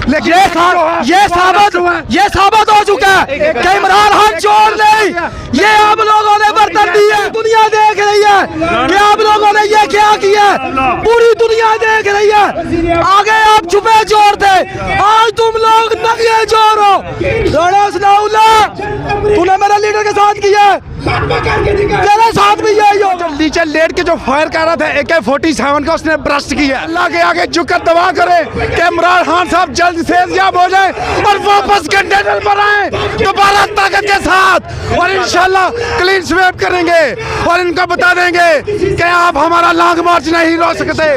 लेकिन ये साबित हो चुका है कि इमरान खान चोर नहीं, ये आप लोगों ने बर्तन दी है। दुनिया देख रही है कि आप लोगों ने ये क्या किया है, पूरी दुनिया देख रही है। आगे आप छुपे चोर थे, आज तुम लोग नंगे चोर हो। तूने मेरे लीडर के साथ किया, तेरे साथ भी यही हो। जो नीचे लेट के जो फायर कर रहा था AK-47 का, उसने ब्रस्ट किया। अल्लाह के आगे झुककर दुआ करे कि इमरान खान साहब जल्द से जल्द हो जाए और वापस कंटेनर पर आए दोबारा ताकत के साथ, और इंशाल्लाह क्लीन स्वीप करेंगे और इनको बता देंगे कि आप हमारा लॉन्ग मार्च नहीं रोक सकते।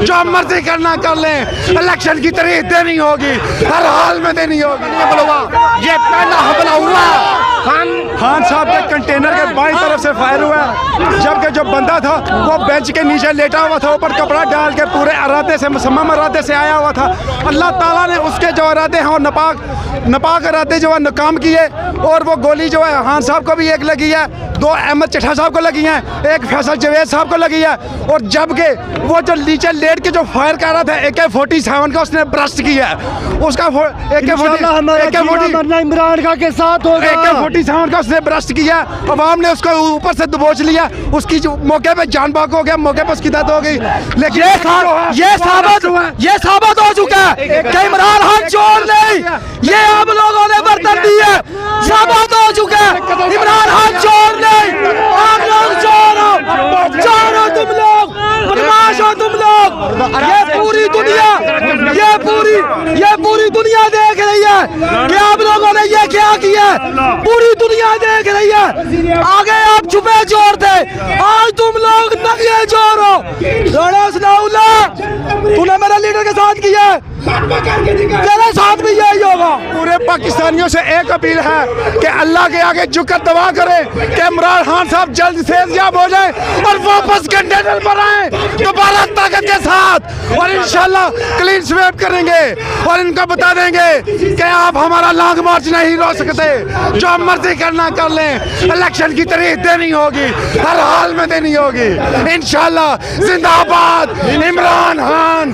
जो मर्जी करना कर लें, इलेक्शन की तारीख देनी होगी, हर हाल में देनी होगी। ये पहला हमला हुआ खान साहब के कंटेनर के बाईं तरफ से फायर हुआ है, जबकि जो बंदा था वो बेंच के नीचे लेटा हुआ था, ऊपर कपड़ा डाल के पूरे इरादे से, मुसम्मम इरादे से आया हुआ था। अल्लाह ताला ने उसके जो इरादे हैं वो नापाक इरादे जो है नाकाम किए, और वो गोली जो है खान साहब को भी एक लगी है, 2 अहमद चट्टा साहब को लगी है, 1 फैसल जवेद साहब को लगी है, और जबकि वो जो नीचे लेट के जो फायर कर रहा था AK-47 का, उसने ब्रस्ट किया है। उसका इमरान खान के साथ होगा। AK-47 का उसने ब्रस्ट किया, अवाम ने उसको ऊपर से दबोच लिया, उसकी जो मौके पे जान बाक हो गया, मौके पे उसकी डेथ हो गई। लेकिन ये साबित हो चुका है कि इमरान खान चोर नहीं, ये आप लोगों ने बर्तन दी है। साबित हो चुका है इमरान खान चोर नहीं, आप लोग चोर हो तुम लोग, बदमाश हो तुम लोग। ये पूरी दुनिया देख रही है कि आप लोगों ने ये क्या किया है, पूरी दुनिया देख रही है। आगे आप छुपे चोर थे, आज तुम लोग नंगे चोर हो। तूने मेरे लीडर के साथ किया, तेरे साथ भी यही होगा। पूरे पाकिस्तानियों से एक अपील है कि अल्लाह के आगे झुककर दुआ करें कि इमरान खान साहब जल्द से जल्द हो जाए और वापस कंटेनर पर आए दोबारा ताकत के साथ, और इंशाल्लाह क्लीन स्वीप करेंगे और इनको बता देंगे कि आप हमारा लॉन्ग मार्च नहीं रोक सकते। जो मर्जी करना कर लें, इलेक्शन की तारीख देनी होगी, हर हाल में देनी होगी। इंशाल्लाह जिंदाबाद इमरान खान।